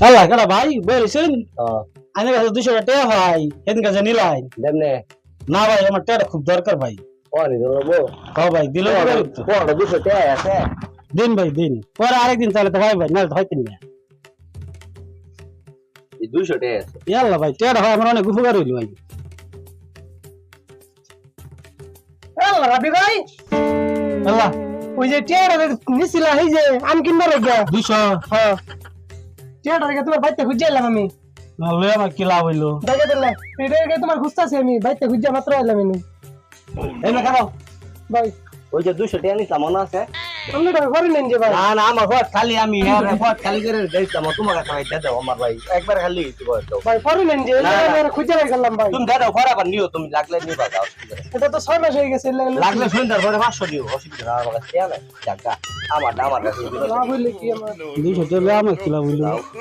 আল্লাহ কেডা ভাই বলছেন ও আমি কাছে 200 টাকা ভাই এদিন কাছে নিলাই দেমনে না ভাই আমার টাকা খুব দরকার ভাই পরে দিলবো হ্যাঁ ভাই দিলে তো পরে 200 টাকা আছে দিন ভাই দিন পরে আরেকদিন চালে তো ভাই ভাই না তো হয়তো না এই 200 টাকা আছে ইয়াল্লা ভাই টাকা হয় আমার অনেক উপকার হইল ভাই আল্লাহ রাবি ভাই আল্লাহ ওই যে টিয়ার নিছিলা এই যে আম কিনবার লাগা 200 হ্যাঁ টিয়ার আগে তোমার বাইতে খুঁজে এলাম আমি না লয়ে আমার কি লাভ হইলো দেখে দিলে এটা তোমার খুঁজতাছি আমি বাইতে খুঁজে মাত্র এলাম আমি এই না কেন ভাই ওই যে 200 টাকা নিছিলাম মনে আছে আপনি টাকা করে নেন যে ভাই না না আমার পথ খালি আমি হ্যাঁ পথ খালি করে দিয়েছিলাম তোমার কাছে ভাই দাও আমার ভাই একবার খালি দিতে বলতো ভাই করে নেন যে না, না। খুঁজে গেলাম ভাই তুমি দাও পরে আবার নিও তুমি লাগলে নিবা দাও এটা তো 6 মাস হয়ে গেছে লাগলে সন্ধ্যার পরে 500 দিও অসুবিধা না আমার কাছে আমার কাছে না বললে কি আমার 200 টাকা আমার কি লাভ হইলো